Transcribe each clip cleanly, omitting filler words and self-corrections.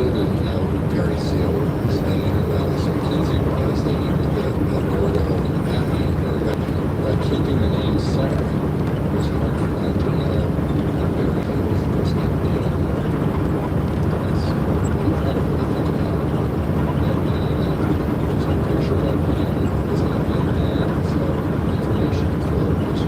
interested in Gary Seal was, and Alice McKenzie was. They needed the door to open that name, or by keeping the name separate, it was hard for them to know that Gary was the person that did it. It's incredible to think about. There's a picture of him, isn't it in there? So information for which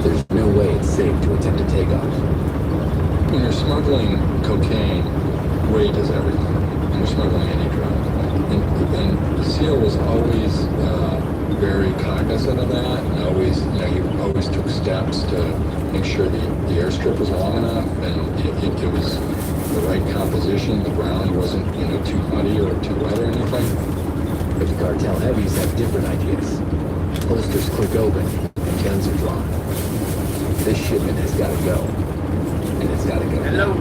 There's no way it's safe to attempt a takeoff. when you're smuggling cocaine, weight is everything. When you're smuggling any drug. And Seal was always very cognizant of that, and always, he always took steps to make sure the airstrip was long enough, and it was the right composition. The ground wasn't, too muddy or too wet or anything. But the cartel heavies have different ideas. Holsters click open, and guns are drawn. This shipment has got to go. And it's got to go. Hello.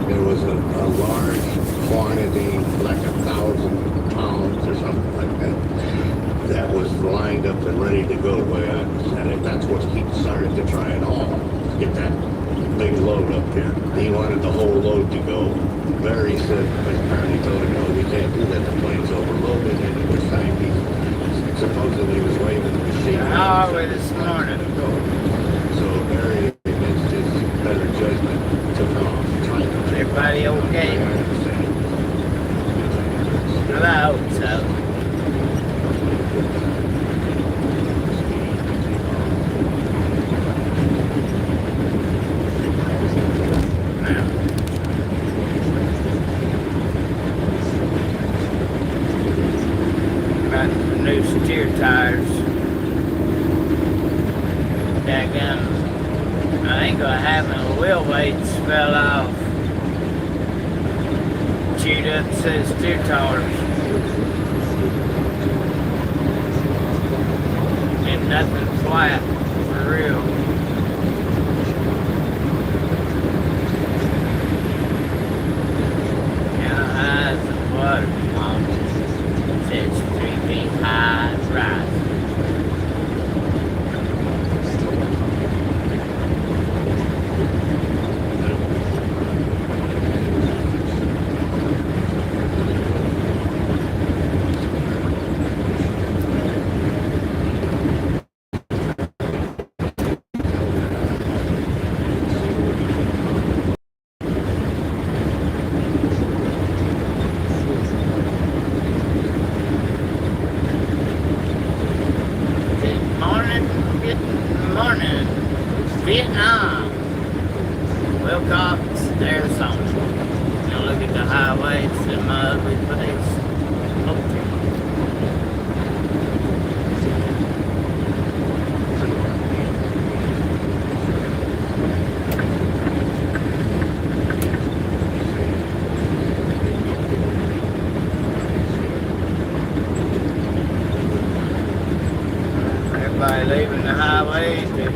There was a large quantity, like 1,000 pounds or something like that, that was lined up and ready to go the way I understand it. That's what he started to try it all, get that big load up there. He wanted the whole load to go. Larry said, apparently told him, no, we can't do that, the plane's overloaded, and at this time he supposedly was waving the machine. How are we this morning? So Larry, against his better judgment, took off. Everybody okay? Well, I hope so. Got some new steer tires. Daggum, I ain't gonna happen. The wheel weights fell off. Chewed up the steer tires. And nothing flat, for real. Count highs and water mountains. Says 3 feet high rise. Vietnam, Wilcox, Arizona. Now look at the highway, it's a ugly place. Everybody leaving the highway to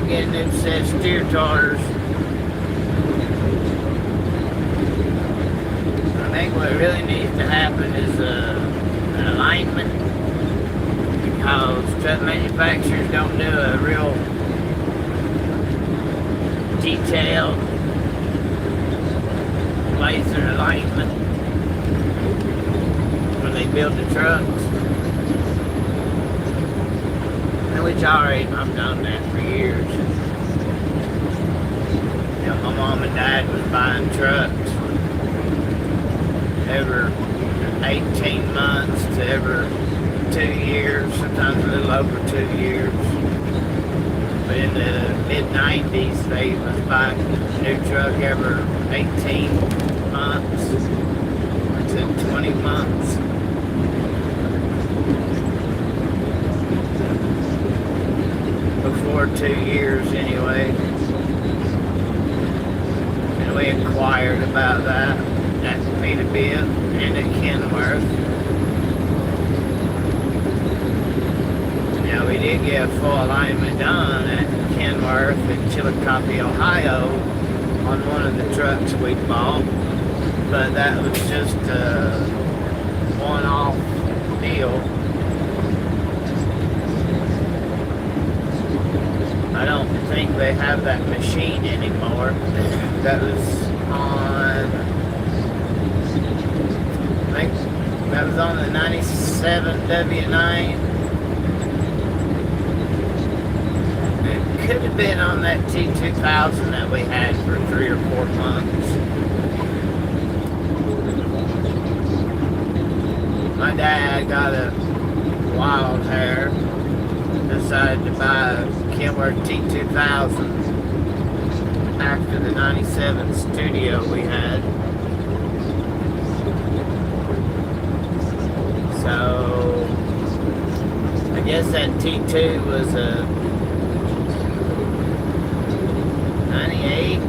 getting them set steer tires. I think what really needs to happen is an alignment, because truck manufacturers don't do a real detailed laser alignment when they build the trucks. Which already, I've done that for years. My mom and dad was buying trucks every 18 months to every 2 years, sometimes a little over 2 years. But in the mid-90s, they was buying a new truck every 18 months to 20 months. Before 2 years anyway. And we inquired about that at Peterbilt and at Kenworth. Now we did get a full alignment done at Kenworth in Chillicothe, Ohio, on one of the trucks we bought, but that was just a one-off deal. I don't think they have that machine anymore. That was on, I think that was on the 97 W9. It could have been on that T2000 that we had for 3 or 4 months. My dad got a wild hair, decided to buy a Kenworth T2000 after the 97 Studio we had. So I guess that T2 was a 98.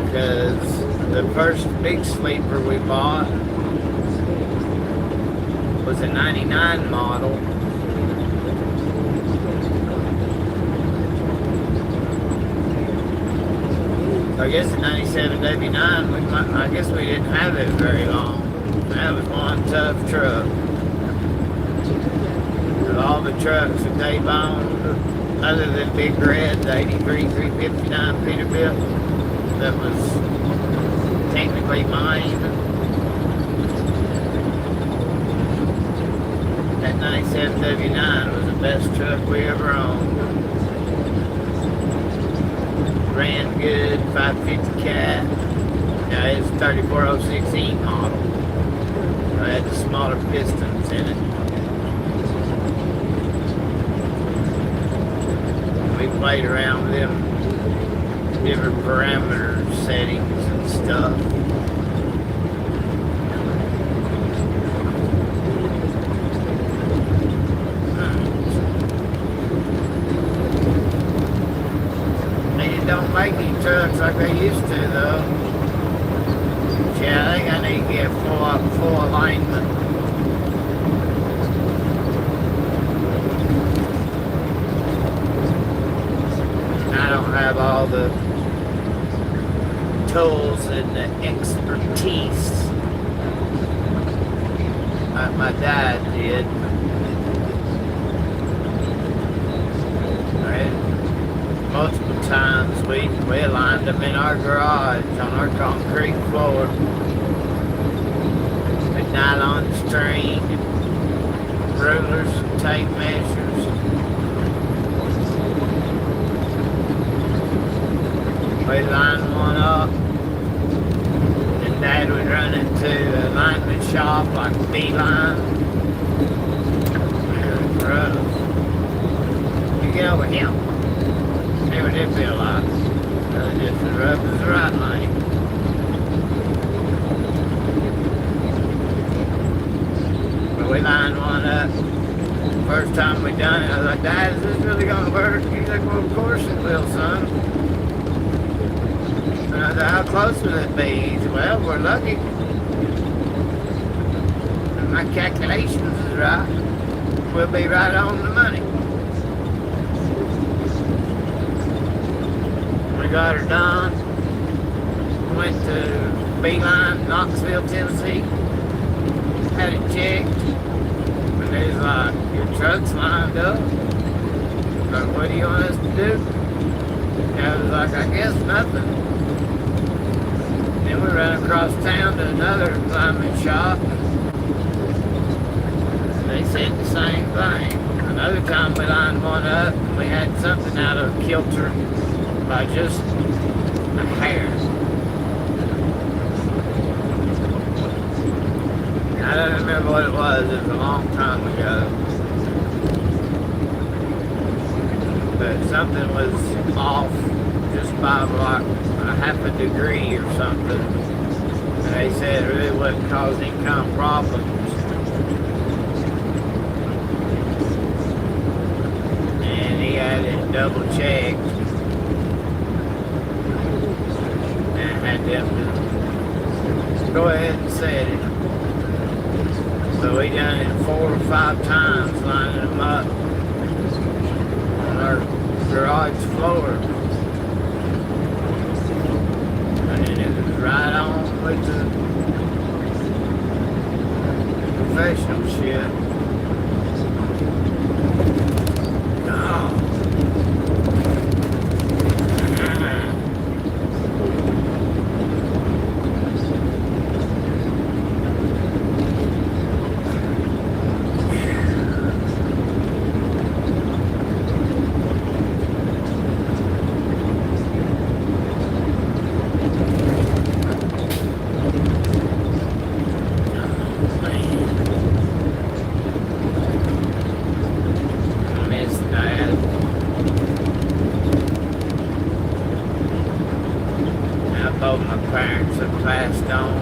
Because the first big sleeper we bought was a 99 model. I guess the 97 W9, I guess we didn't have it very long. That was one tough truck. Of all the trucks that they've owned, other than Big Red, the 83 359 Peterbilt, that was technically mine. That 97 W9 was the best truck we ever owned. Ran good, 550 cat. Now it's 3406E model. I had the smaller pistons in it. We played around with them different parameter settings and stuff. Don't make any trucks like they used to, though. Yeah, I think I need to get full alignment. I don't have all the tools and the expertise like my dad did. Multiple times we aligned them in our garage on our concrete floor with nylon string, rulers and tape measures. We lined one up and Dad would run it to the alignment shop like a beeline. It was rough. You get over here. Never did feel like just as rough as the right lane. But we lined one up. First time we done it, I was like, Dad, is this really gonna work? He's like, well, of course it will, son. And I said, how close will it be? He said, well, we're lucky. If my calculations is right, we'll be right on the money. Got her done. Went to Beeline, Knoxville, Tennessee. Had it checked. And they was like, your truck's lined up. Like, what do you want us to do? And I was like, I guess nothing. Then we ran across town to another alignment shop. And they said the same thing. Another time we lined one up and we had something out of kilter by just a hair. I don't remember what it was. It was a long time ago. But something was off just by like a half a degree or something. And they said it really wasn't causing any kind of problems. And he had it double checked. Had them to go ahead and set it. So we done it 4 or 5 times, lining them up. our garage floor. And it was right on with the professional shit. Oh. Both my parents have passed on.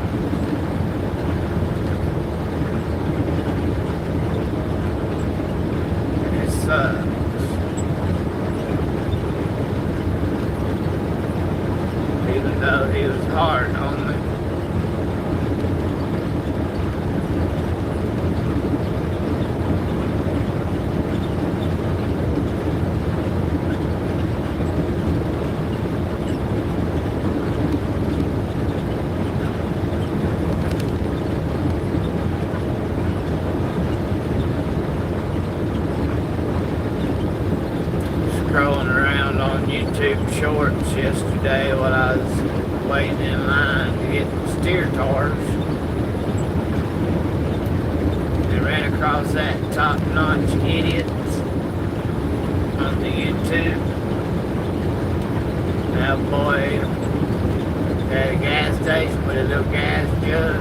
It sucks. Even though he was hard on me. Scrolling around on YouTube Shorts yesterday while I was waiting in line to get steer tars. I ran across that top-notch idiot on the YouTube. That boy at a gas station with a little gas jug.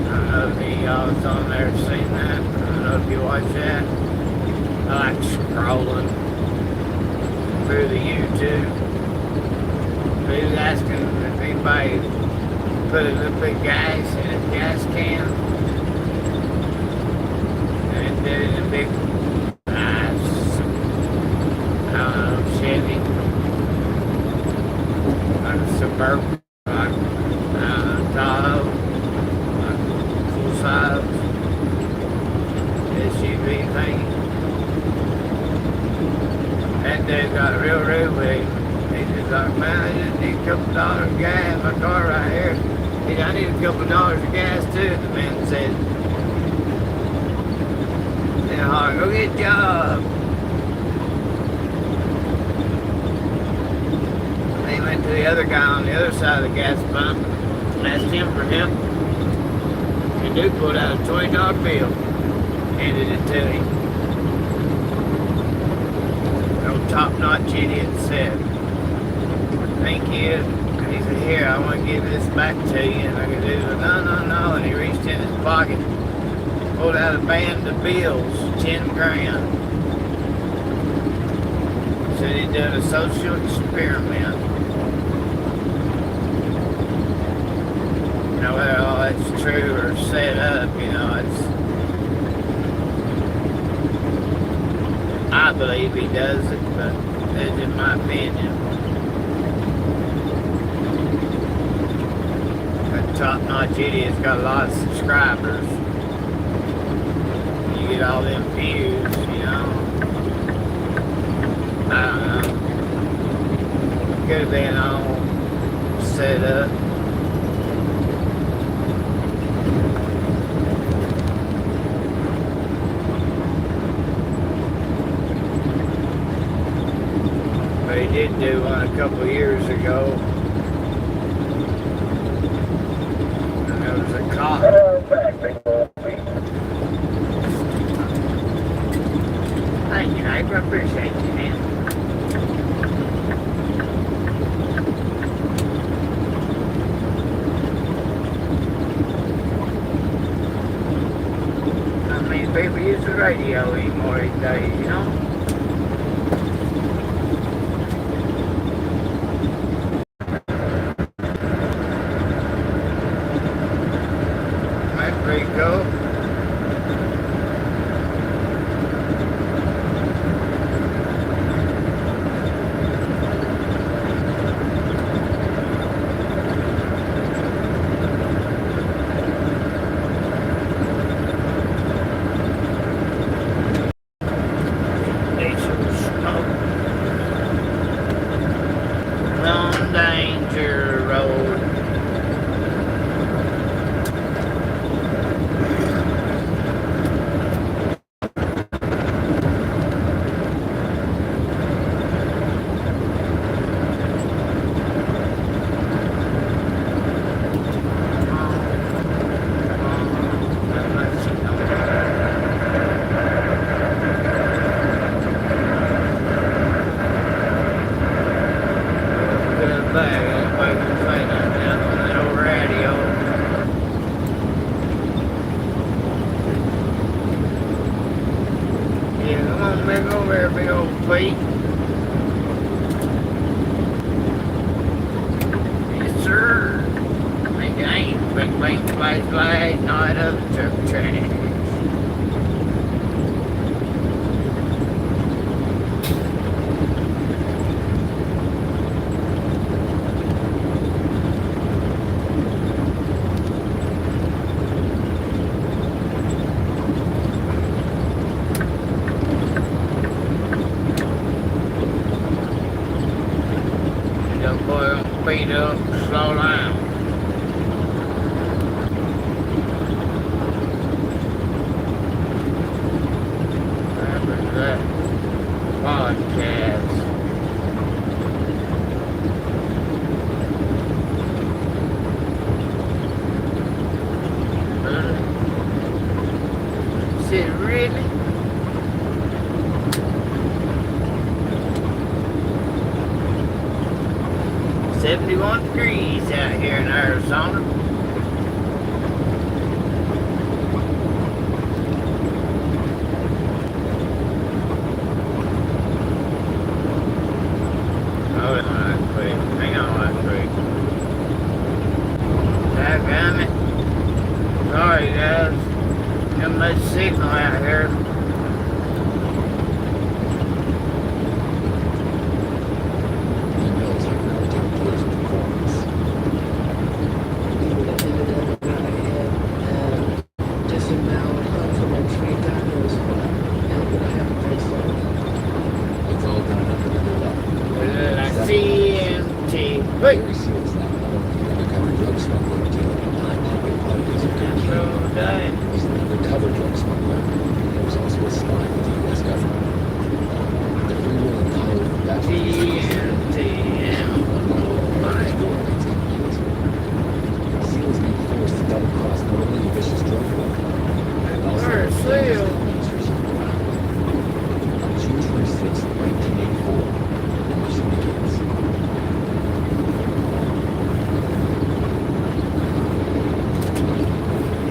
I don't know if any of y'all was on there seen that. I don't know if you watched that. I like scrolling through the YouTube. He was asking if anybody put a little bit of gas in a gas can and did it in a big, nice, I don't know, Chevy, like a Suburban, like, I don't know, Tahoe, like full size SUV thing. That dude got real rude with him. He just like, man, I just need a couple dollars of gas in my car right here. He said, I need a couple dollars of gas too, the man said. Then I go get a job. Then he went to the other guy on the other side of the gas pump and asked him for help. And dude pulled out a $20 bill, handed it to him. Top-notch idiot said, thank you. And he said, here, I want to give this back to you. And I could do it. No. And he reached in his pocket, pulled out a band of bills, 10 grand. Said he'd done a social experiment. You know, whether all that's true or set up, you know, I believe he does it, but that's just my opinion. That top-notch idiot's got a lot of subscribers. You get all them views, you know. I don't know. Could have been all set up. He did do one a couple of years ago. And there was a cop. Thank you, neighbor. I appreciate you, man. Not many people use the radio anymore these days, you know? Go. big over there, big old feet. Yes, sir. Big ain't big blank flashlight, night of the truck trash. Young boy on speed up, slow down. Remember that podcast. Is it really? $71 degrees out here in Arizona. Oh, that's quick. Hang on, that's quick. Daggone it. Sorry, guys. Got much signal out here. Emails are now taking place with performance. Even if it ever got ahead, just a now complimentary dinos, and would I have to pay something? It's all done under the new law. La CMT. Wait. Very serious now. Not only an undercover drug smuggler dealing in high-pocket parties of cocaine, So done. he's an undercover drug smuggler. He was also a spy with the U.S. government. The free will and power of that Seal is being forced to double-cross not only a vicious drug lord, but also Where's the Seal? administration around. On June 26, 1984, the mission begins.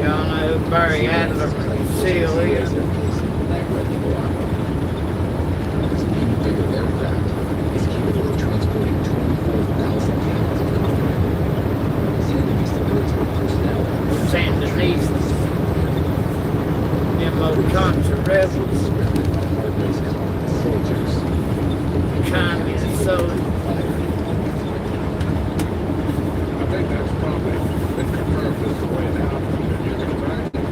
Y'all know who Barry Adler from Seal is. His new bigger aircraft is capable of transporting 24,000 pounds of cocaine. San Luis military personnel San Denise. Them old contra rebels. surrounded by hard-nosed communist soldiers. Communist soldiers. I think that's probably been confirmed as the way now. You can imagine.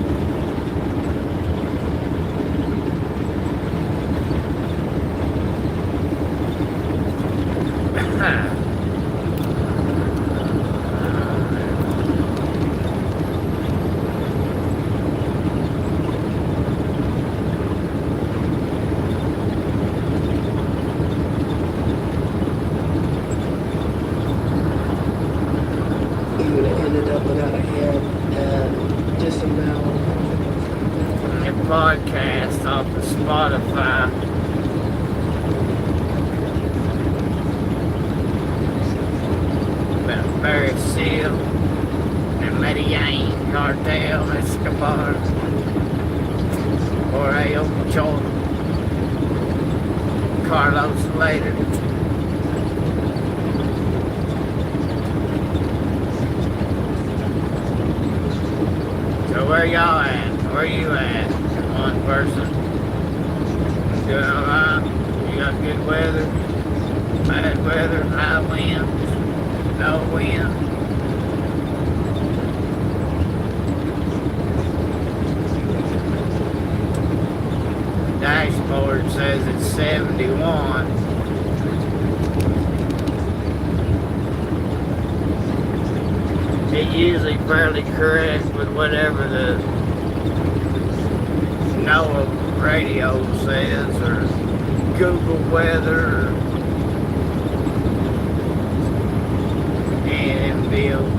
He would have ended up without a head and disemboweled. Their podcast off of Spotify. About Barry Seal and Medellin Cartel Escobar. Or Ocho. Carlos later. So where y'all at? Where you at? One person. Doing alright? You got good weather? Bad weather? High winds? No wind? Dashboard says it's 71. It's usually fairly correct with whatever the NOAA radio says or Google weather or any of them deals.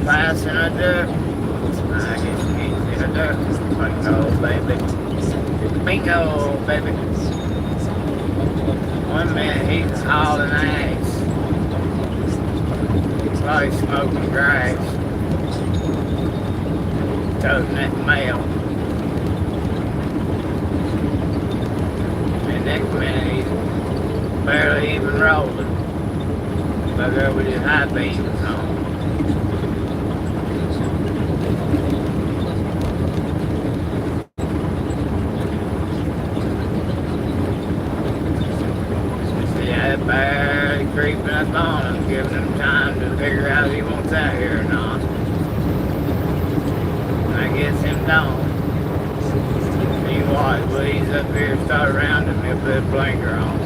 passing a duck. I guess you can see a duck. Bingo, baby. Bingo, baby. One minute he's hauling ass. Probably smoking grass. Toting that mail. And next minute he's barely even rolling. But there with his high beams on. Barely creeping up on him, giving him time to figure out if he wants out here or not. I guess him don't. See what? Well, he's up here, start around him, he'll put a blinker on.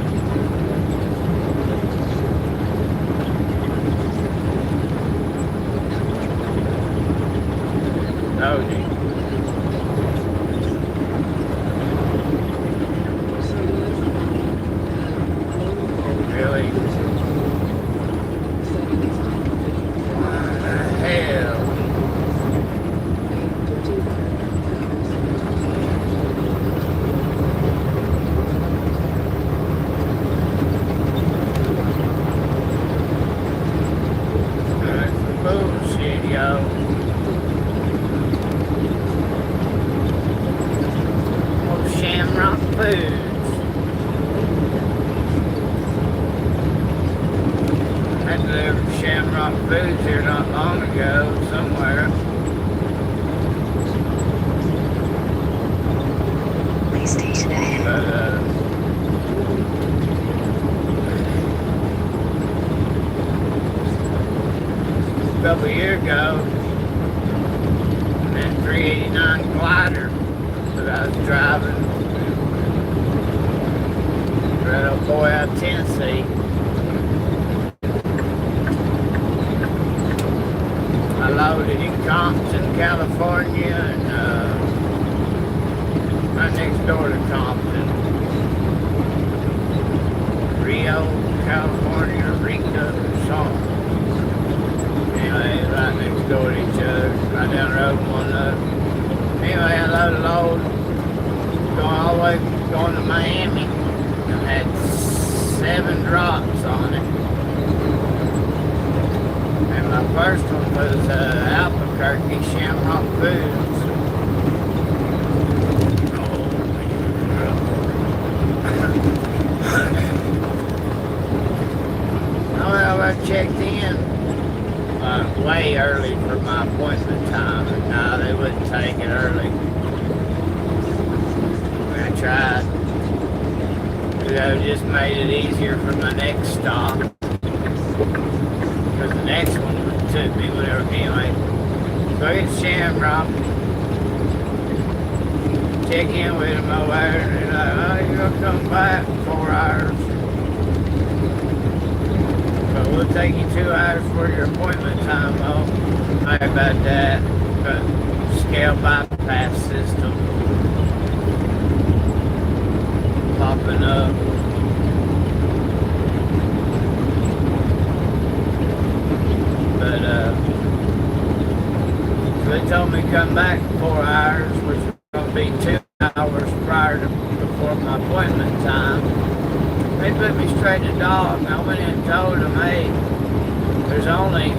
Howdy. Really? What the hell? That's some bullshit, yo. Oh, Shamrock Foods. I delivered Shamrock Foods here not long ago, somewhere. Station ahead. But, a couple years ago, that 389 glider that I was driving, that old boy out of Tennessee. I loaded in Compton, California, and right next door to Compton. Rio, California, Rica, or something. Anyway, right next door to each other, right down the road, one up. Anyway, I loaded a load, going all the way, going to Miami, and had 7 drops on it. And my first one was Albuquerque Shamrock Foods. Well, I checked in way early for my appointment time, and no, they wouldn't take it early. I tried. They just made it easier for my next stop. Because the next one took me whatever anyway. So I get Shamrock. Check in with him over there, and they're like, oh, you're gonna come back in 4 hours. But we'll take you 2 hours for your appointment time, though. Sorry about that. But scale bypass system popping up. But so they told me to come back in 4 hours, which was going to be 2 hours prior to before my appointment time. They put me straight to dog. I went in and told them, hey, there's only,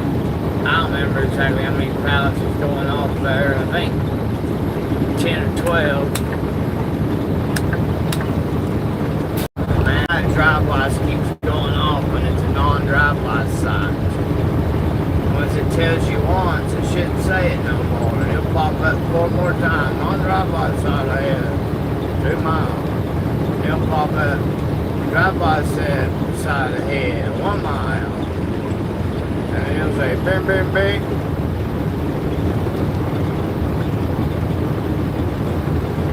I don't remember exactly how many pallets is going off there. I think 10 or 12. Man, that drive-by keeps going off when it's a non-drive-by sign. Once it tells you once, it shouldn't say it no more. And it'll pop up 4 more times. Non-drive-by side ahead, 2 miles. It'll pop up. Drive-by side ahead, 1 mile. And it'll say, bing, bing, bing.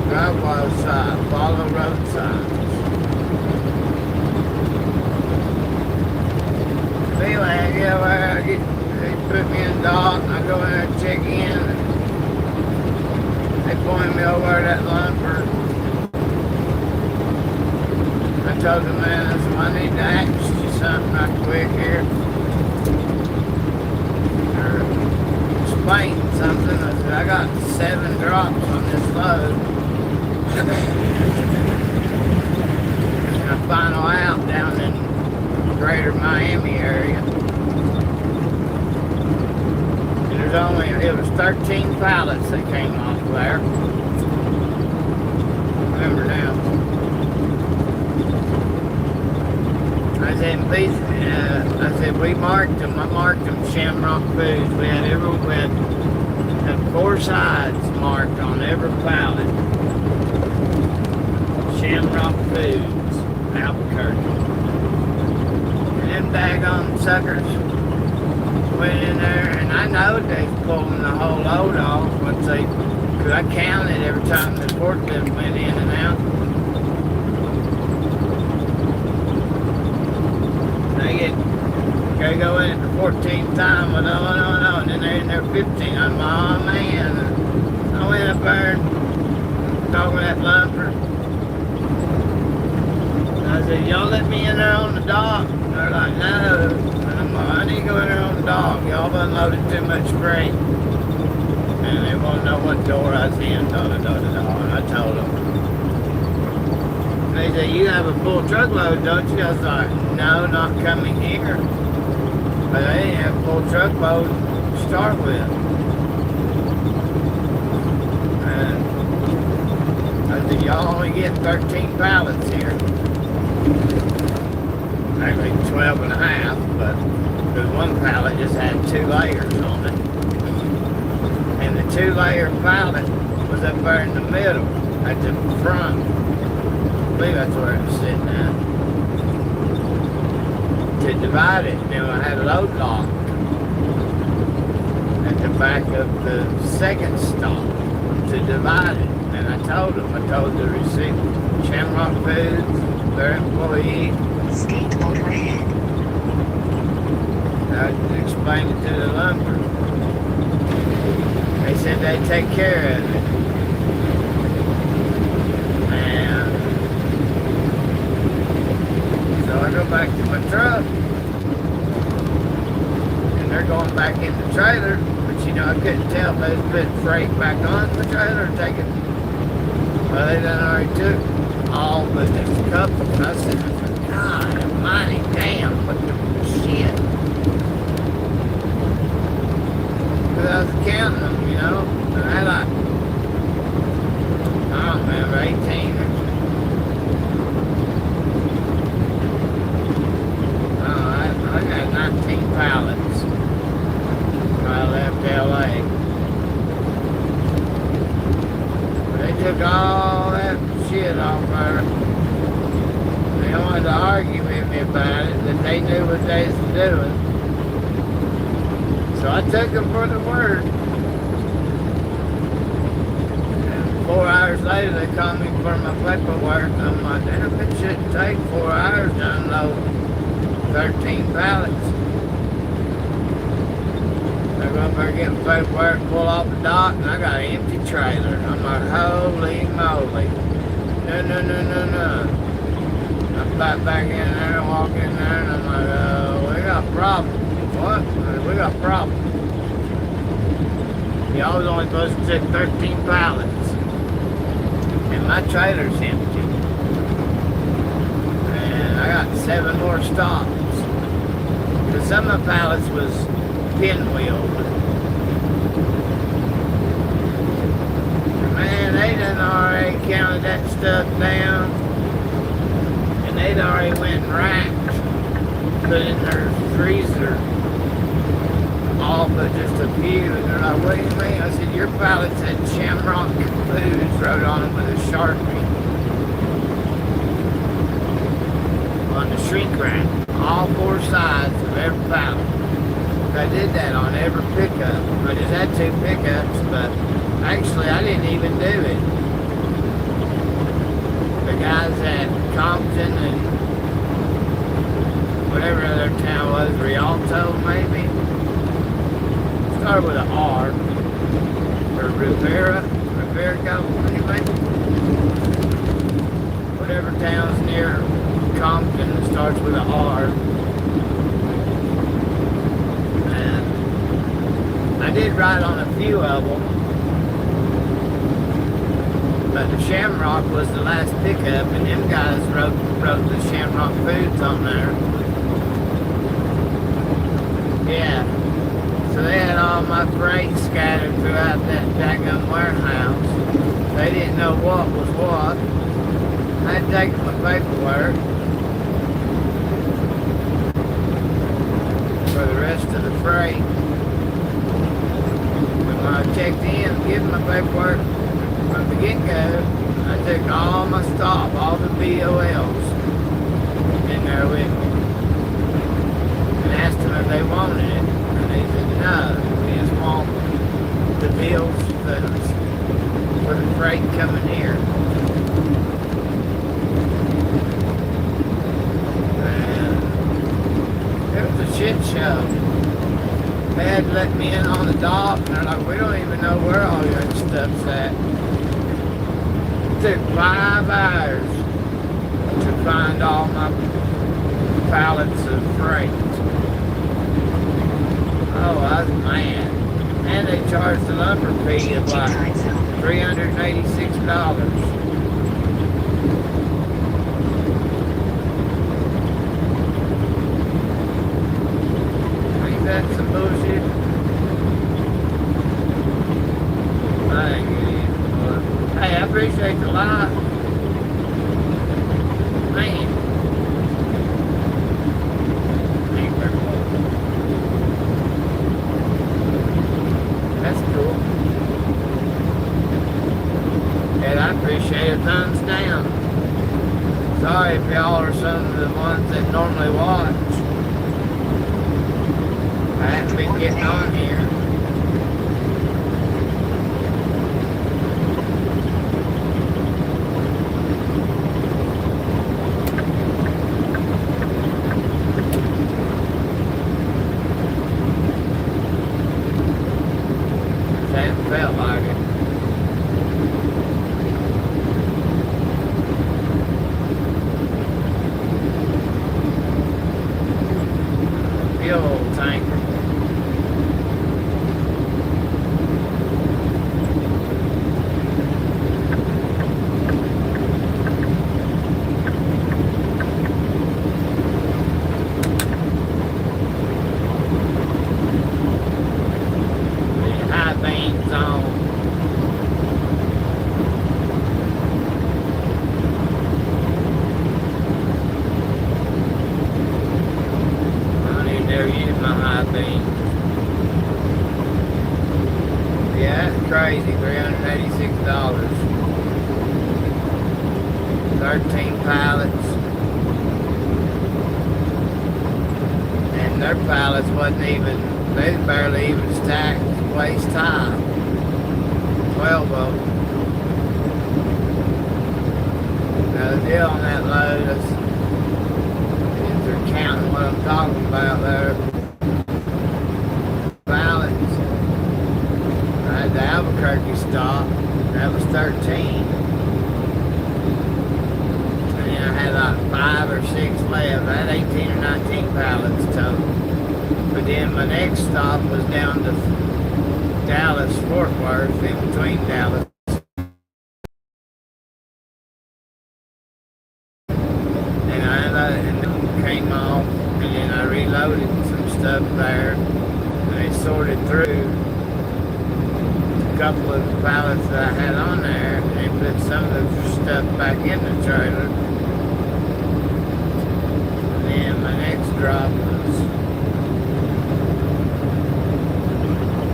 Drive-by side, follow road signs. Anyway, I get over there, they put me in dock, and I go in there and check in. They point me over to that lumber. I told the man, I said, I need to ask you something right quick here. painting something. I said, I got 7 drops on this load. And I final out down in greater Miami area. And it was 13 pallets that came off there. Remember now. I said we marked them. I marked them Shamrock Foods. We had 4 sides marked on every pallet. Shamrock Foods, Albuquerque. And them daggone suckers went in there, and I know they was pulling the whole load off once because I counted every time the forklift went in and out. They go in at the 14th time, but no, and then they're in there 15. I'm like, oh man. I went up there and talking to that lumper. I said, y'all let me in there on the dock? They're like, no. And I'm like, I need to go in there on the dock. Y'all unloaded too much freight. And they want to know what door I was in, And I told them. They said, you have a full truckload, don't you? I was like, no, not coming here. But they didn't have a full truckload to start with. And I said, y'all only get 13 pallets here. Actually 12 and a half, but because one pallet just had 2 layers on it. And the 2-layer pallet was up there in the middle, at the front. I believe that's where it was sitting at. To divide it, then I had a load lock at the back of the second stop to divide it. And I told the receiver, Shamrock Foods, their employee. Skateboarder ahead. I explained it to the lumber. They said they'd take care of it. So I go back to my truck, and they're going back in the trailer, but I couldn't tell if they was putting freight back on the trailer or taking. Well, they done already took all but just a couple. And I said, God almighty, damn, what the shit. Because I was counting them, and I had like, I don't remember, 18 or I got 19 pallets when I left LA. But they took all that shit off there. They wanted to argue with me about it, that they knew what they was doing. So I took them for the word. And 4 hours later, they called me for my paperwork. I'm like, damn, it shouldn't take 4 hours to unload 13 pallets. I go up there, get my paperwork, pull off the dock, and I got an empty trailer. I'm like, holy moly. No. I back in there and walk in there, and I'm like, we got a problem. What? We got a problem. Y'all was only supposed to take 13 pallets. And my trailer's empty. And I got 7 more stops. Because some of the pallets was pinwheeled. Man, they done already counted that stuff down. And they'd already went and racked, put in their freezer, all but just a few. And they're like, what do you mean? I said, your pallets had Shamrock Foods wrote on them with a Sharpie. On the shrink wrap, all 4 sides of every pallet. I did that on every pickup. I just had 2 pickups, but actually I didn't even do it. The guys at Compton and whatever other town was, Rialto maybe. Started with an R. Or Rivera anyway. Whatever town's near Compton that starts with an R. And I did ride on a few of them, but the Shamrock was the last pickup, and them guys wrote the Shamrock Foods on there. Yeah. So they had all my freight scattered throughout that daggum warehouse. They didn't know what was what. I had taken my paperwork for the rest of the freight. And when I checked in, given my paperwork from the get-go, I took all my stuff, all the BOLs in there with me. And asked them if they wanted it. And they said, no, we just want the bills for the freight coming here. And it was a shit show. They had let me in on the dock, and they're like, we don't even know where all your stuff's at. It took 5 hours to find all my pallets of freight. Oh, I was mad. And they charged the lumber fee of like $386. Ain't that some bullshit? I ain't getting it. Hey, I appreciate the lot. Man. Ain't very cool. That's cool. And I appreciate it, thumbs down. Sorry if y'all are some of the ones that normally watch. I haven't been getting on here. That felt like it. Fuel tanker. The high beams on. I don't even ever use my high beam. Yeah, that's crazy. $386. 13 pallets. And their pallets wasn't even, they barely even stacked waist high. 12 of them. Now the deal on that load is, if they're counting what I'm talking about there, pallets. I had the Albuquerque stop, that was 13. And then I had like 5 or 6 left. I had 18 or 19 pallets total. But then my next stop was down to Dallas, Fort Worth, in between Dallas. And and then came off, and then I reloaded some stuff there. And they sorted through a couple of the pallets that I had on there, and they put some of the stuff back in the trailer. And then my next drop was,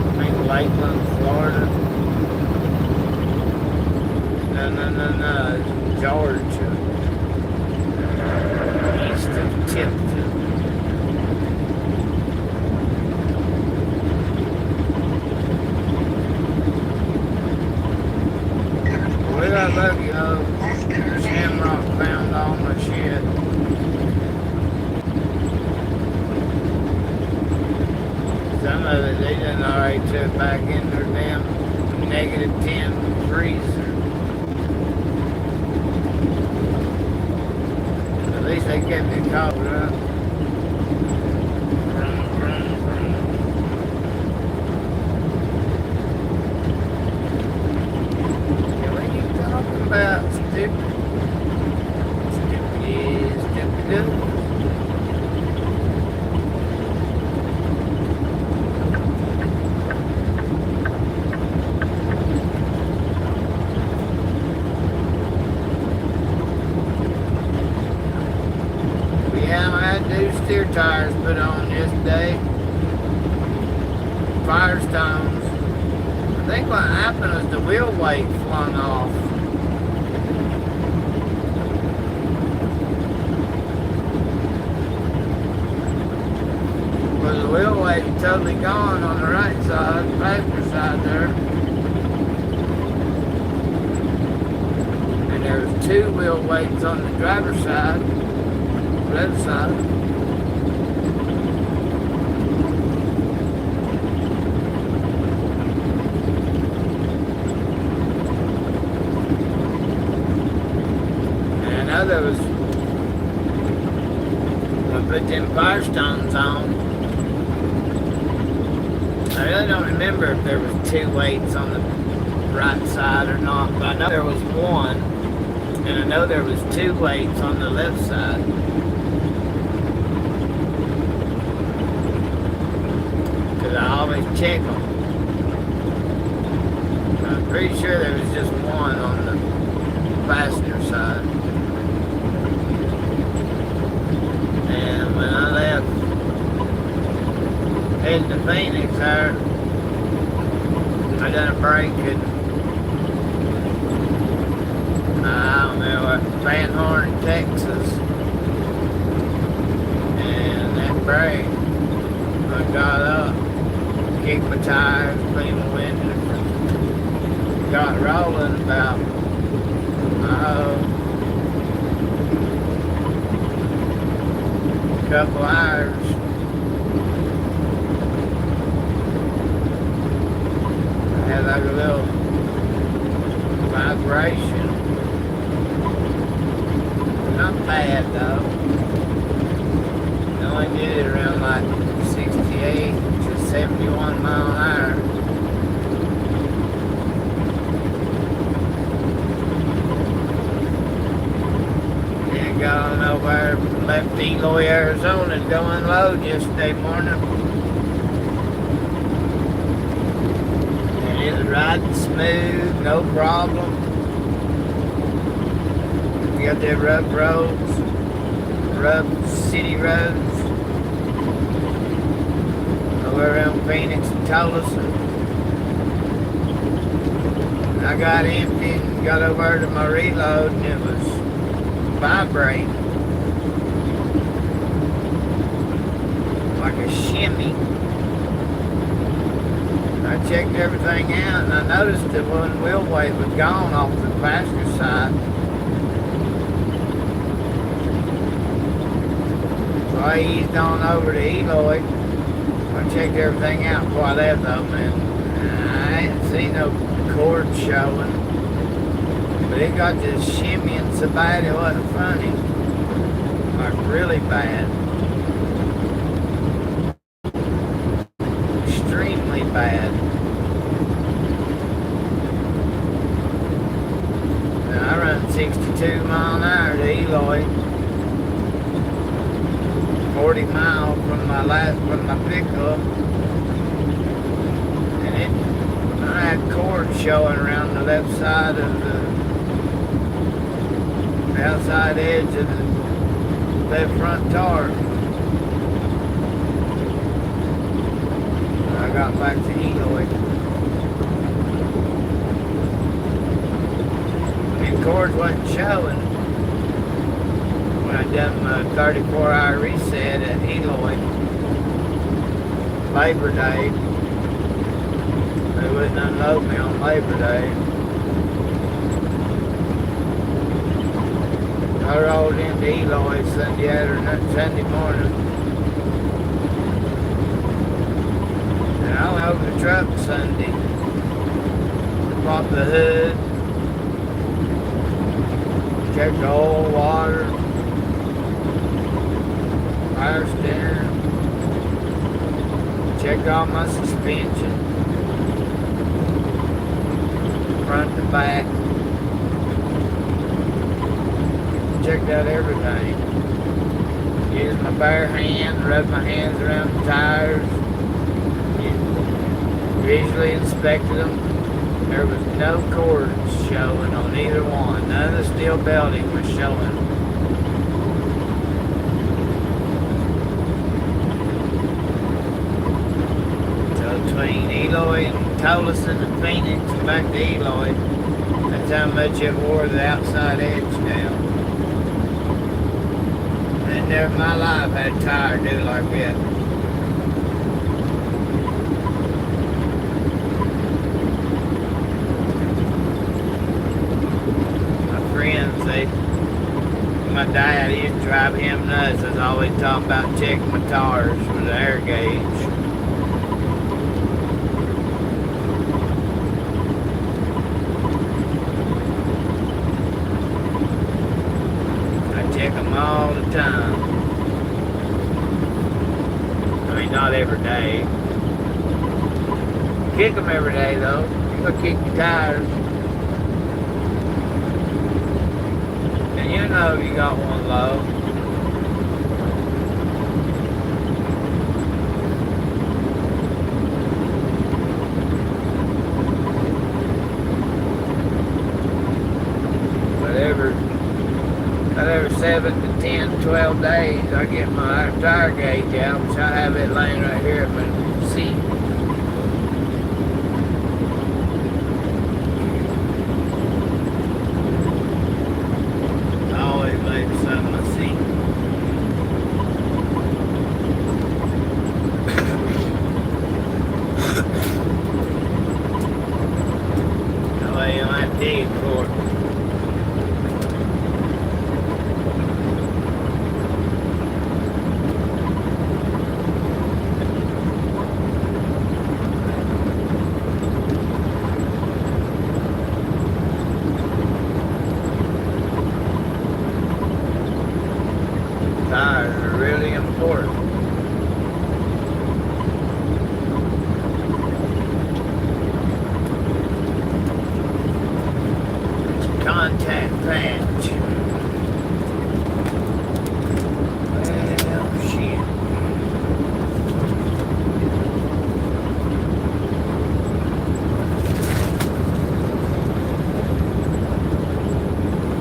I think, Lakeland, Florida. No, Georgia. East of Tipton. Well, I love you, Shamrock found all my shit. Some of it they done already took back in their damn -10 freezer. At least they kept it covered up. stupid. Stupid. Yeah, I had new steer tires put on yesterday. Firestones. I think what happened was the wheel weight flung off. Well, the wheel weight totally gone on the right side, passenger side there. And there was two wheel weights on the driver's side, left side. There was, I put them Firestones on. I really don't remember if there was two weights on the right side or not, but I know there was one, and I know there was two weights on the left side. Because I always check them. I'm pretty sure there was just one on the passenger side. And when I left, heading to Phoenix there, I done a break at, I don't know, at Van Horn, Texas. And that break, I got up, kicked my tires, cleaned my windows, got rolling about, couple hours. I had like a little vibration. Not bad though. I only did it around like 68 to 71 mile an hour. Got on over, left Eloy, Arizona to go unload yesterday morning. And it was riding smooth, no problem. We got the rough roads, rough city roads. Over around Phoenix and Tulsa. I got empty and got over to my reload and it was vibrate like a shimmy. I checked everything out and I noticed that one wheel weight was gone off the passenger side. So I eased on over to Eloy. I checked everything out before I left though, man. I ain't seen no cord showing. But it got this shimmying so bad it wasn't funny. Like really bad. Extremely bad. And I run 62 mile an hour to Eloy. 40 miles from my pickup. And I had cord showing around the left side of the outside edge of the left front tire. I got back to Eloy. And cords wasn't showing when I done my 34-hour reset at Eloy. Labor Day. They wouldn't unload me on Labor Day. I rolled into Eloy Sunday morning. And I went over the truck Sunday. Popped the hood. Checked the oil, water. Power steering. Checked all my suspension. Front to back. checked out everything. Used my bare hands, rubbed my hands around the tires, visually inspected them. There was no cords showing on either one. None of the steel belting was showing. So between Eloy and Tolleson and Phoenix and back to Eloy, that's how much it wore the outside edge down. And never in my life had a tire do like that. My friends, my dad used to drive him nuts. I was always talking about checking my tires for the air gauge. Check them all the time. I mean, not every day. Kick them every day, though. You gotta kick your tires. And you know you got one low. Whatever 7 to 10, 12 days, I get my tire gauge out, which I have it laying right here at my seat. I always lay beside my seat. That way you don't have to dig for it. Tires are really important. Contact patch. Well, shit.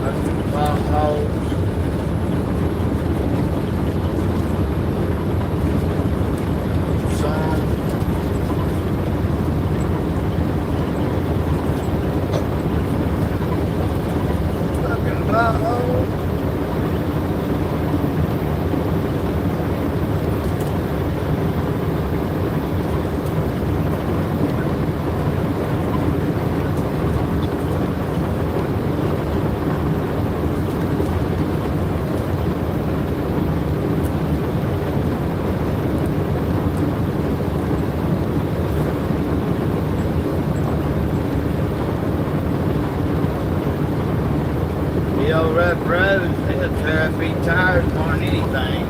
Lots of potholes. The old rough roads, they'll tear up these tires more than anything.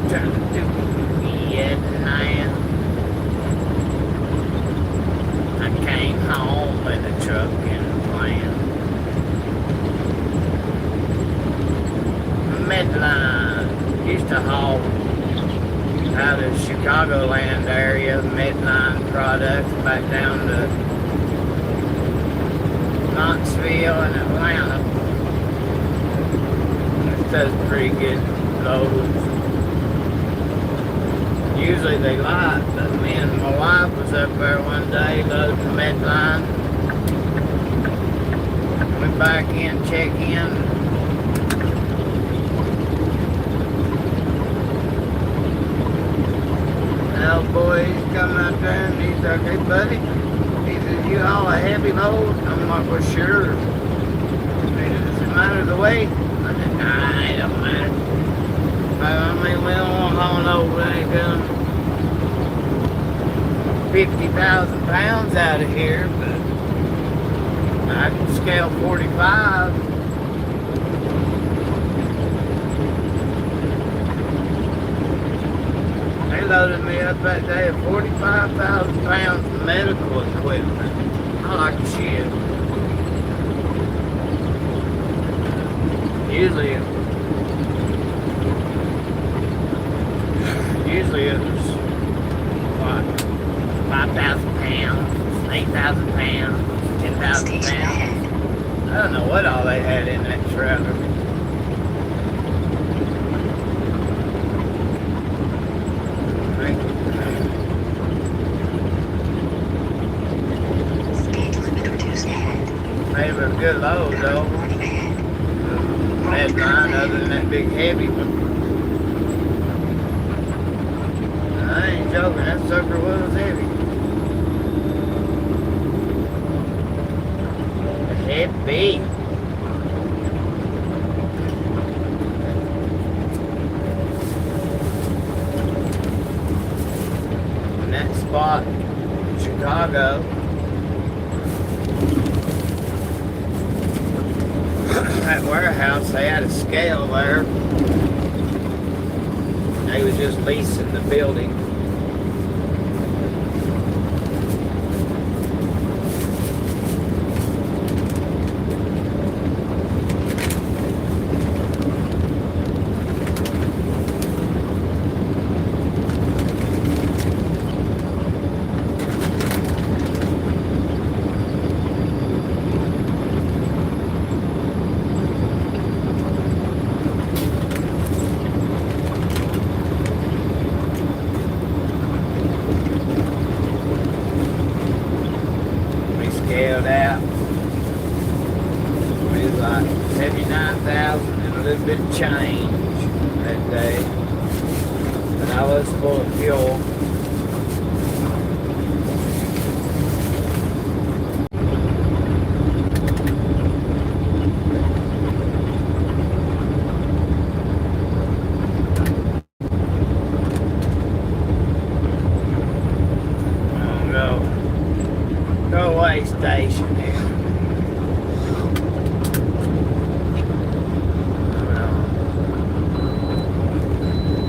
turned to Vietnam. I came home with a truck and a plan. Midline used to haul out of Chicagoland area, Midline products back down to Knoxville and Atlanta. That's pretty good loads. Usually they lie, but me and my wife was up there one day loading the Midline. Went back in, check in. Now boys come out there and he's like, hey buddy, he says, you haul a heavy load? I'm like, well sure. He says, does it matter the weight? I said, nah, it don't matter. I mean, we don't want to haul no ain't done 50,000 pounds out of here, but I can scale 45. They loaded me up that day at 45,000 pounds of medical equipment. I like shit. Usually it was what, 5,000 pounds, 8,000 pounds, 10,000 Station pounds. ahead. I don't know what all they had in that trailer. Speed limit reduced ahead. They were a good load though. Warning ahead. Headline other than that big heavy one. I ain't joking, that sucker was heavy. Heavy. And that spot in Chicago, that warehouse, they had a scale there. They was just leasing the building. Scaled out. It was like 79,000 and a little bit of change that day. And I was full of fuel. Go away station here.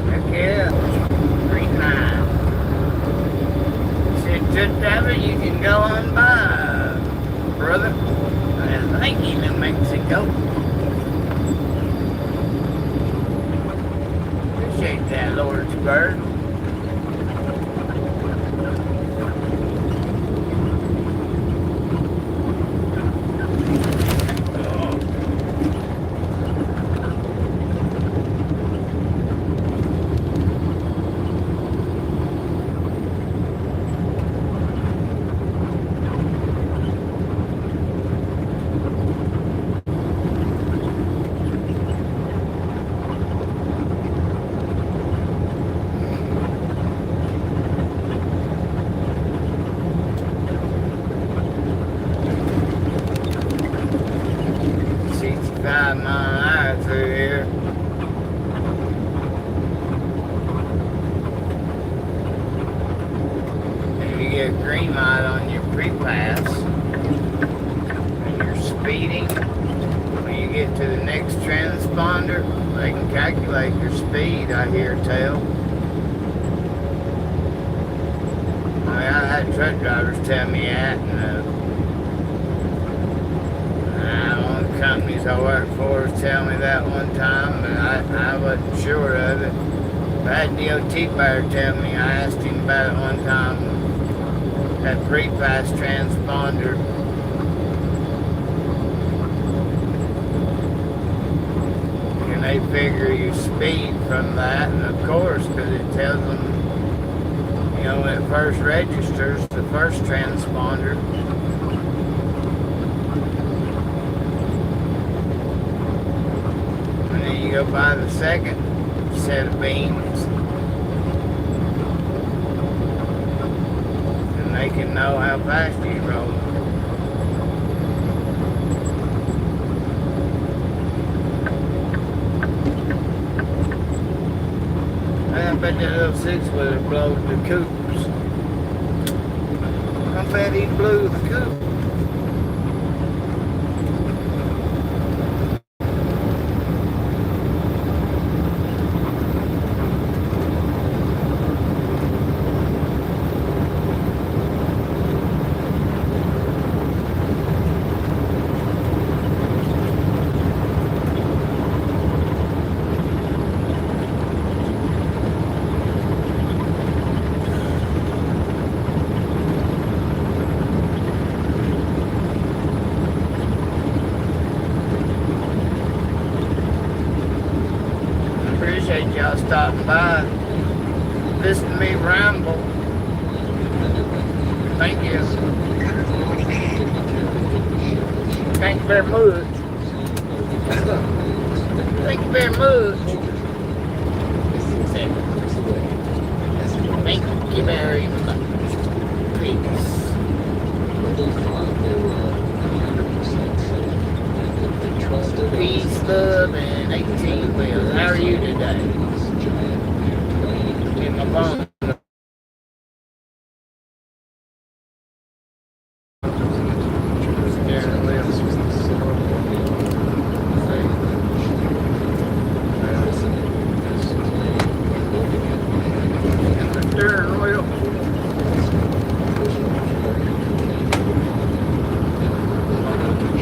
Heck yeah. 3-9. Said, just have it, you can go on by, brother. I think in New Mexico. Appreciate that, Lordsburg. Through here. If you get a green light on your pre-pass and you're speeding, when you get to the next transponder, they can calculate your speed, I hear tell. I had truck drivers tell me that, and one of the companies I worked for was telling me that one time, and I wasn't sure of it. I had DOT buyer tell me, I asked him about it one time, that pre-pass transponder. Can they figure your speed from that? And of course, because it tells them, you know, when it first registers, the first transponder. And then you go by the second set of beams. And they can know how fast you roll. I bet that little six-wheeler blows the coops. I bet he blew the coop. Appreciate y'all stopping by. Listen to me ramble. Thank you. Thank you very much. Thank you very much. Thank you very much. Peace. Peace, love, and 18 wheels. How are you today? In my phone. Steering wheel. And the steering wheel.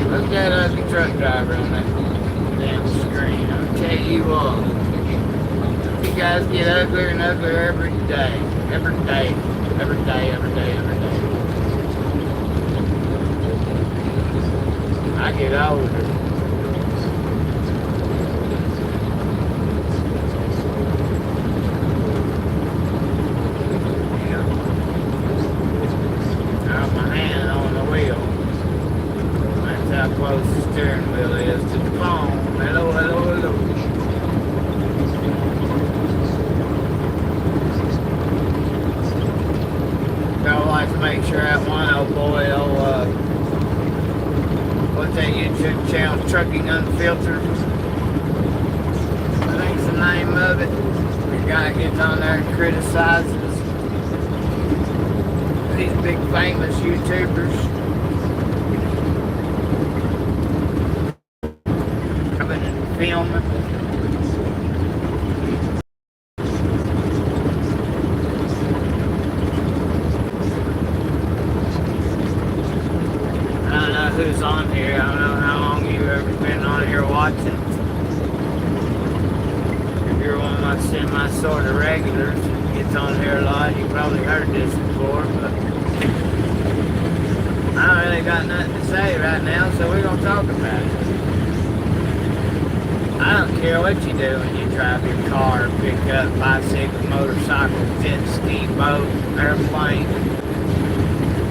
Look at that ugly truck driver on that damn screen. I'll tell you what. You guys get uglier and uglier every day. Every day. Every day, every day, every day. I get older. Got my hand on the wheel. That's how close the steering wheel is to the phone. Hello, hello, hello. Gotta like to make sure that one old boy, what's that YouTube channel, Trucking Unfiltered? I think's the name of it. The guy gets on there and criticizes these big famous YouTubers. Coming and filming. I don't know who's on here. I don't know how long you've ever been on here watching. If you're one of my semi-sort of regulars that gets on here a lot, you probably heard this before, but I don't really got nothing to say right now, so we're going to talk about it. I don't care what you do when you drive your car, pick up, bicycle, motorcycle, jet ski, boat, airplane,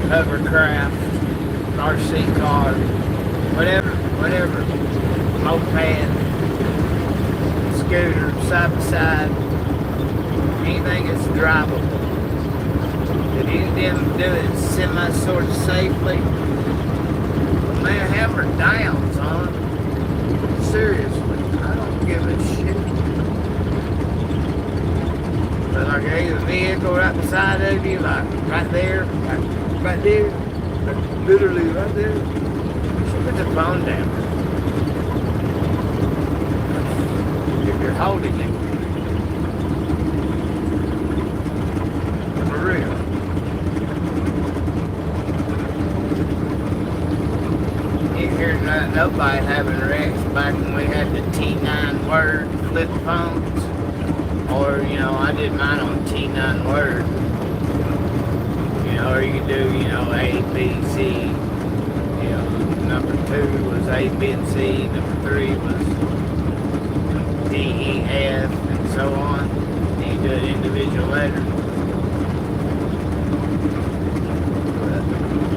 hovercraft, RC car, whatever, moped, scooter, side by side, anything that's drivable. If you didn't do it semi-sort of safely, man, hammer down, son. Seriously, I don't give a shit. But like there's a vehicle right beside of you, like right there, like literally right there. Put the phone down. you're holding it. For real. You hear nobody having wrecks back when we had the T9 word flip phones. Or, you know, I did mine on T9 word. You know, or you could do, you know, A, B, C. You know, number 2 was A, B, and C. Number 3 was D, E, F, and so on. And you do an individual letter.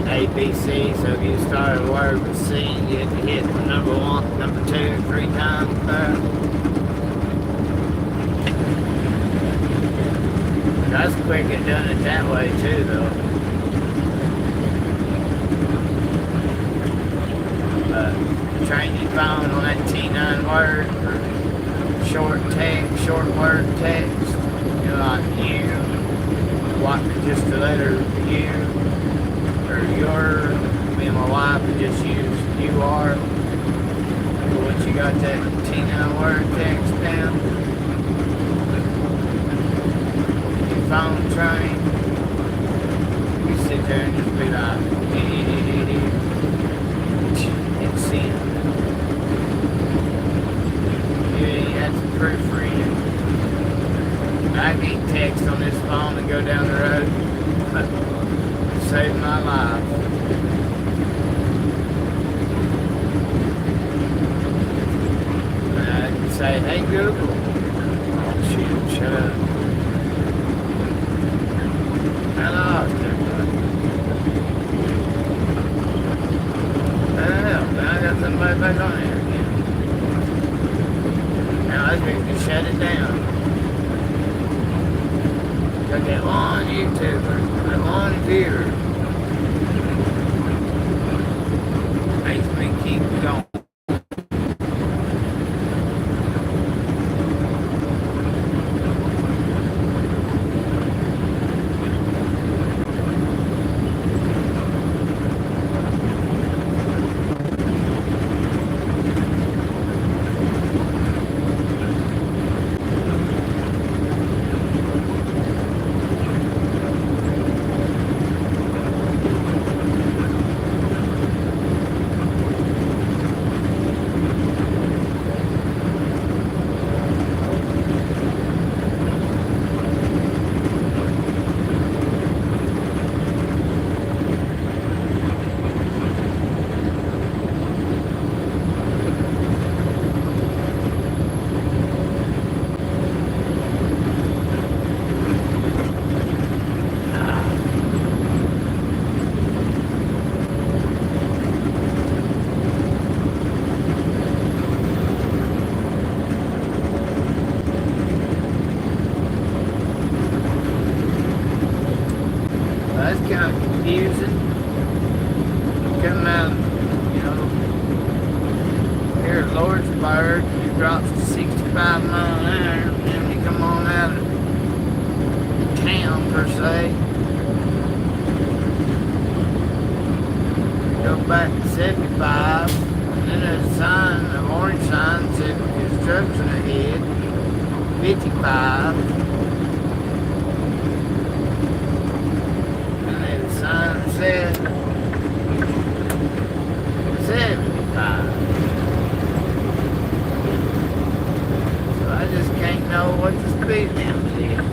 A, B, C. So if you started a word with C, you had to hit number 1, number 2, 3 times there. That's quick at doing it that way too, though. Train your phone on that T9 word for short text, short word text. You know, like you, what just the letter U, or your. Me and my wife would just use UR. But once you got that T9 word text down, phone train, you sit there and just be like, and send. Yeah, you have to proofread it. I get text on this phone and go down the road. Saved my life. And I can say, hey Google. Oh shit, shut up. Now I got somebody back on here again. Now I think to shut it down. Got that one YouTuber, that one viewer. Makes me keep going. That's kind of confusing. Coming out, you know, here at Lordsburg, you drop to 65 miles an hour, and then you come on out of town, per se. Go back to 75, and then there's a sign, an orange sign that said construction ahead, 55. Sign said 75. So I just can't know what the speed limit is.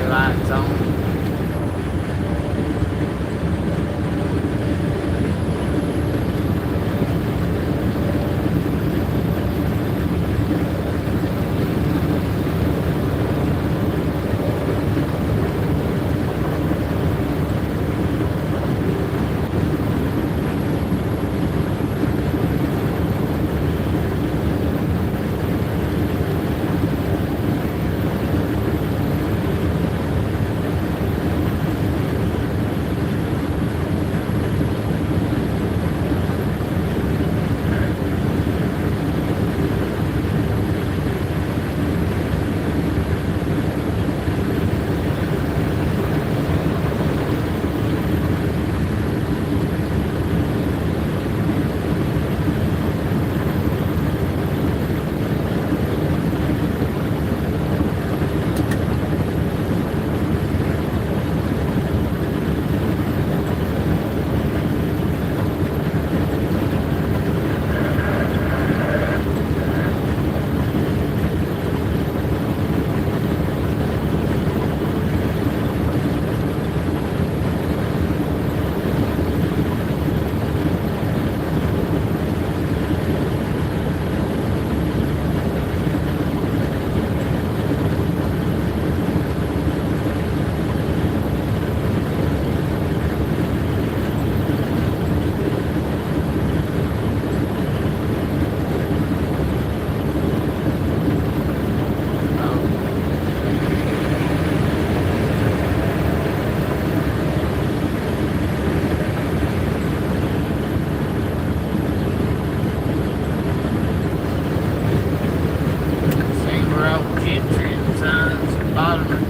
lights on.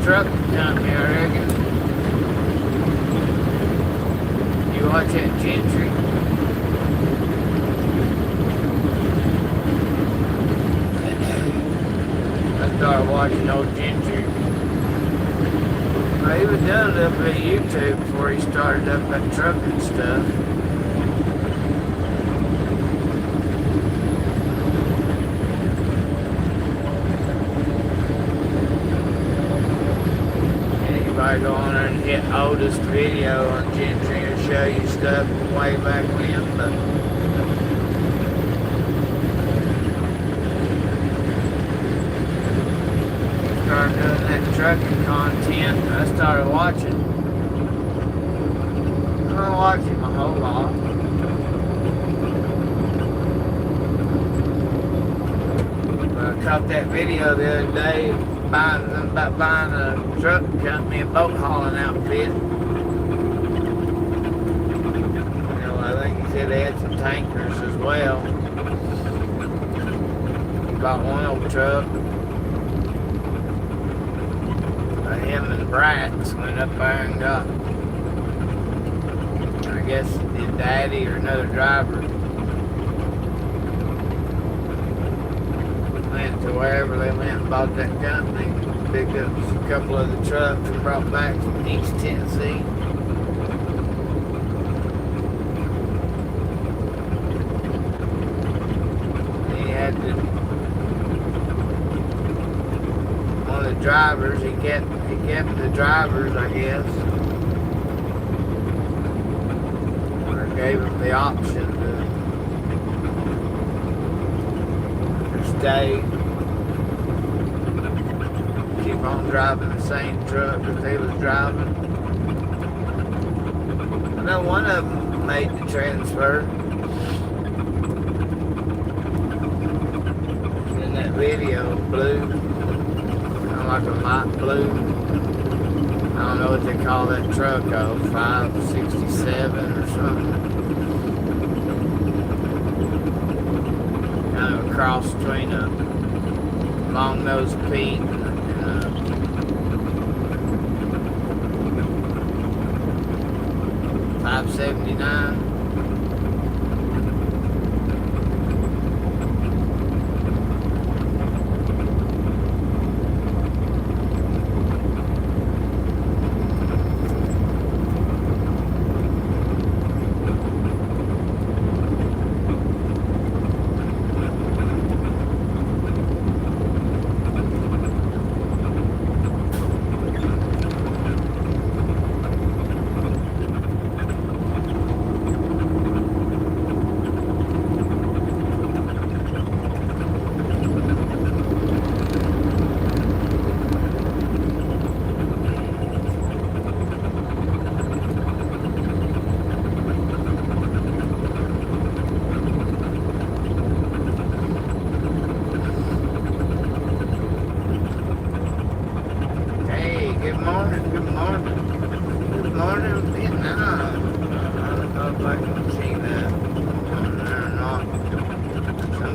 Truck company, I reckon. You watch that Gentry? I started watching old Gentry. Well, he was doing a little bit of YouTube before he started up that truck and stuff. Anybody go on there and hit oldest video on Gentry and show you stuff from way back when, but started doing that trucking content. I started watching. I've been watching my whole lot. But I caught that video the other day about buying a truck company, a boat hauling outfit. You know, I think he said they had some tankers as well. Bought one old truck. Him and Bratz went up there and got, I guess, his daddy or another driver. Went to wherever they went and bought that company, picked up a couple of the trucks and brought back from East Tennessee. He had one of the drivers, he kept the drivers, I guess, or gave them the option to stay, keep on driving the same truck that he was driving. I know one of them made the transfer. In that video, blue, kind of like a light blue. I don't know what they call that truck, 567 or something. Kind of a cross between a long-nosed Pete and a 579.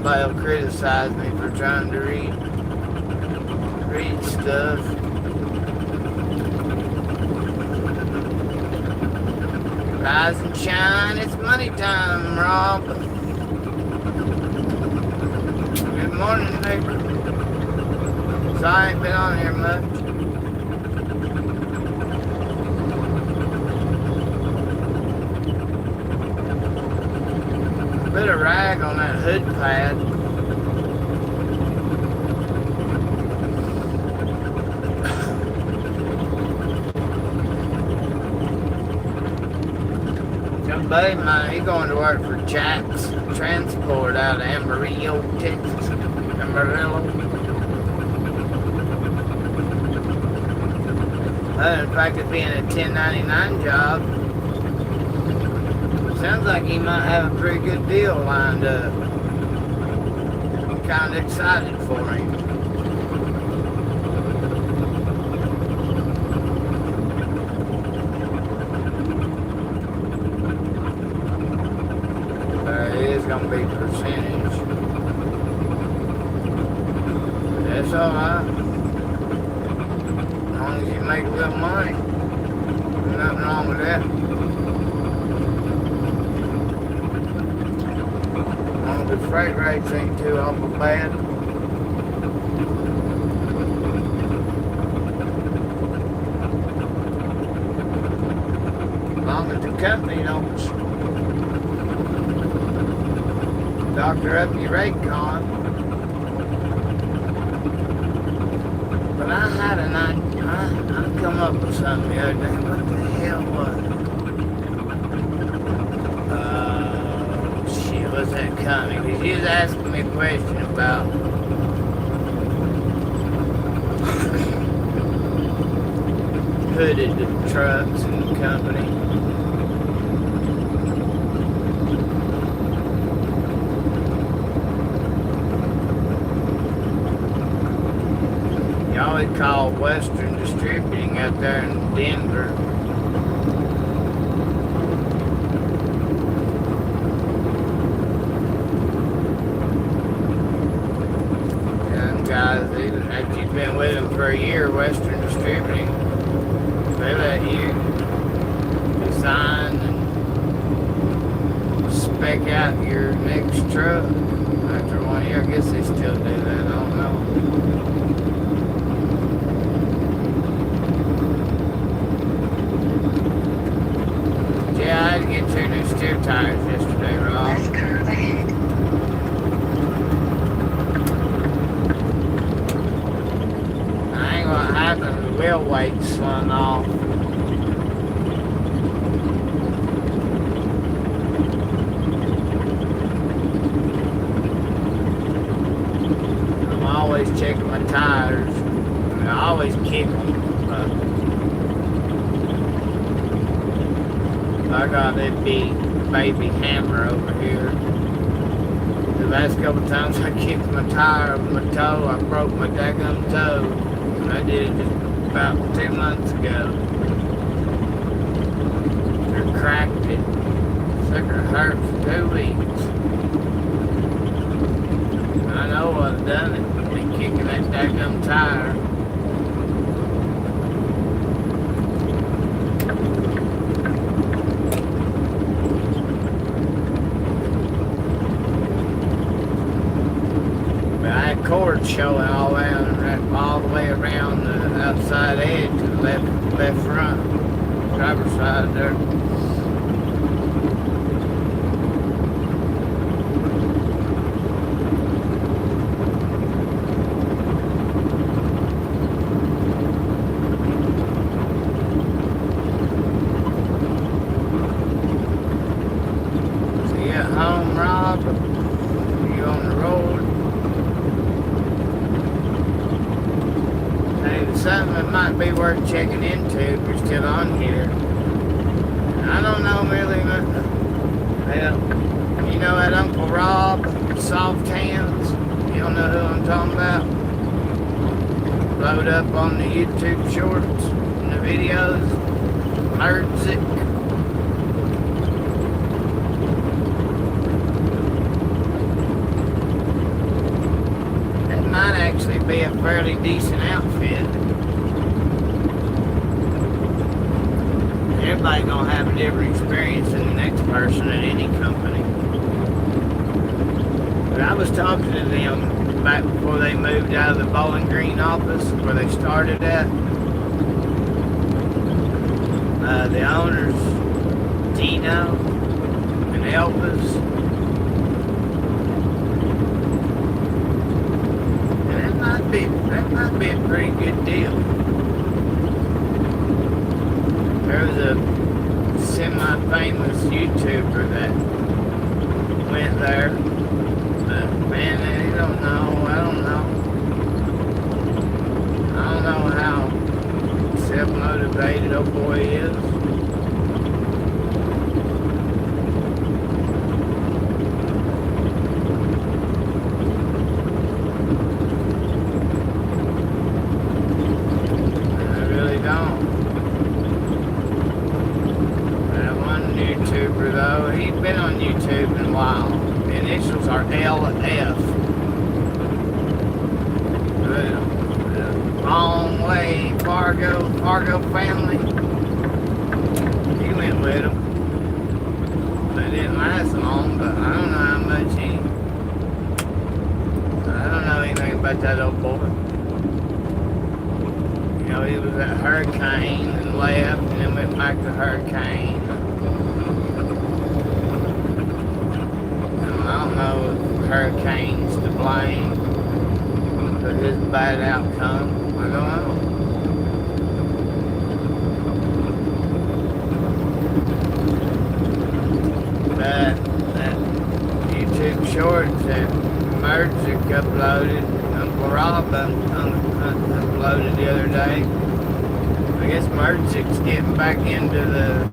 somebody will criticize me for trying to read stuff. Rise and shine, it's money time, Rob. Good morning, neighbor. So I ain't been on here much. Put a rag on that hood pad. Some buddy of mine, he going to work for Jack's Transport out of Amarillo, Texas. Amarillo. Other than fact of being a 1099 job, sounds like he might have a pretty good deal lined up. I'm kind of excited for him. It is going to be percentage. That's alright. As long as you make a little money. There's nothing wrong with that. The freight rates ain't too awful bad. As long as the company don't doctor up your rate card. But I had an idea. I come up with something the other day. What the hell was it? Shit, what's that coming? Because he was asking me a question about hooded trucks and company. Y'all would call Western Distributing out there in Denver. Guys, after you've been with them for a year, Western Distributing, they let you design and spec out your next truck. After 1 year, I guess they still do that, I don't know. Yeah, I had to get 2 new steer tires yesterday, Rob. Left curve ahead. What happened, the wheel weight slung off. I'm always checking my tires. I always kick them. I got that big baby hammer over here. The last couple times I kicked my tire over my toe, I broke my daggum toe. I did it just about 2 months ago. I cracked it. Sucker hurt for 2 weeks. I know I've done it. Been kicking that daggum tire. But I had cords showing all the way around the outside edge to the left front, driver's side there. So you at home, Rob? You on the road? Something that might be worth checking into if you're still on here. I don't know really. Well, you know that Uncle Rob, Soft Hands? You don't know who I'm talking about? Load up on the YouTube shorts and the videos. Nerds it. it'd be a fairly decent outfit. Everybody's gonna have a different experience than the next person at any company. But I was talking to them back before they moved out of the Bowling Green office where they started at. The owners, Tino and Elvis. And that might be a pretty good deal. There was a semi-famous YouTuber that went there. But man, I don't know. I don't know how self-motivated old boy is. I really don't. That one YouTuber though, he's been on YouTube in a while. The initials are LF. Long way, Fargo family. He went with them. It didn't last long, but I don't know how much I don't know anything about that old boy. You know, he was at Hurricane and left and then went back to Hurricane. I don't know if Hurricane's to blame for his bad outcome. I don't know. That YouTube shorts that Mergic uploaded, Uncle Rob uploaded the other day. I guess Mergic's getting back into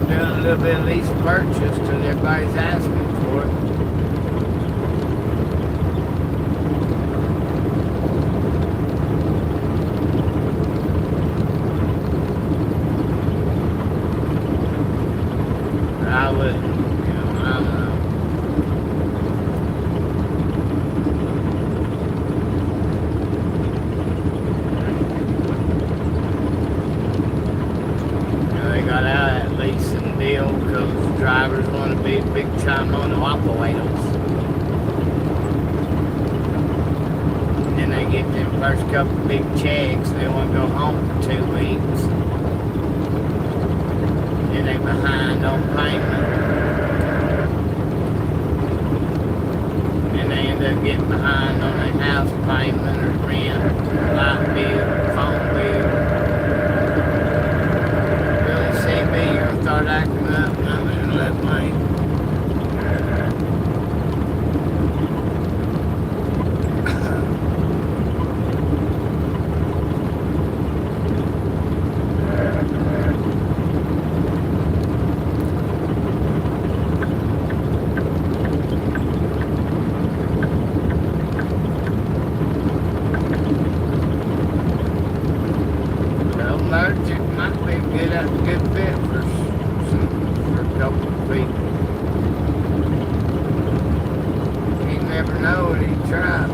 doing a little bit of lease purchase because everybody's asking for it. I wouldn't, I don't know. They got out of that leasing deal because drivers want to be big time on the operators. Then they get them first couple big checks, they want to go home for 2 weeks. Then they behind on payment. And they end up getting behind on their house payment or rent, light bill, phone bill. Start acting up and I'm gonna let my Mergic might be a good fit for a couple of people. You never know what he tried.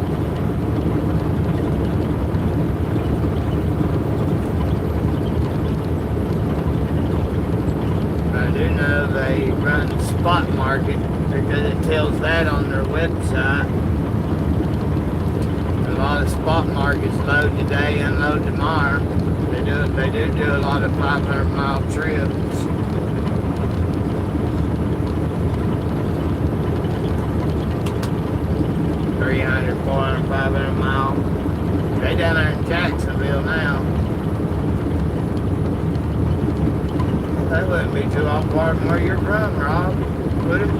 I do know they run the spot market because it tells that on their website. A lot of spot markets load today, unload tomorrow. They do a lot of 500-mile trips. 300, 400, 500 miles. They down there in Jacksonville now. That wouldn't be too off far from where you're from, Rob, would it?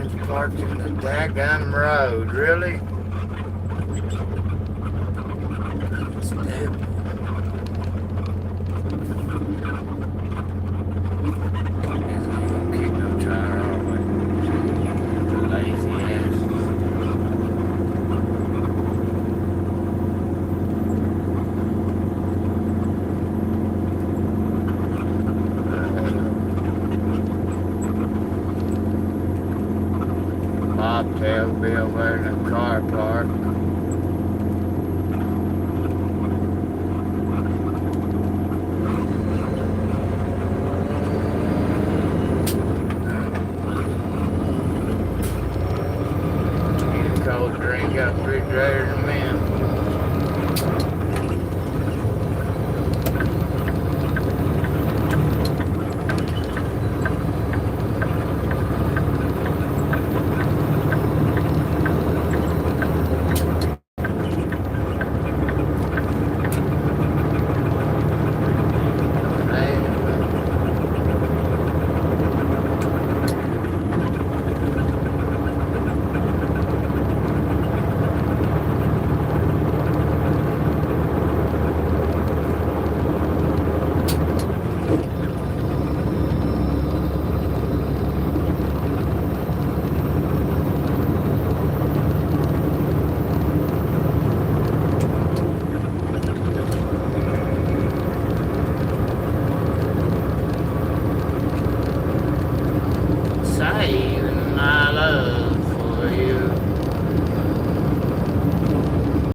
Man's parked in the daggum road, really? Stupid. Kick no tire off it. Lazy ass. Bobtail will be over in the car park. Need a cold drink, got a refrigerator in a minute. Saving my love for you.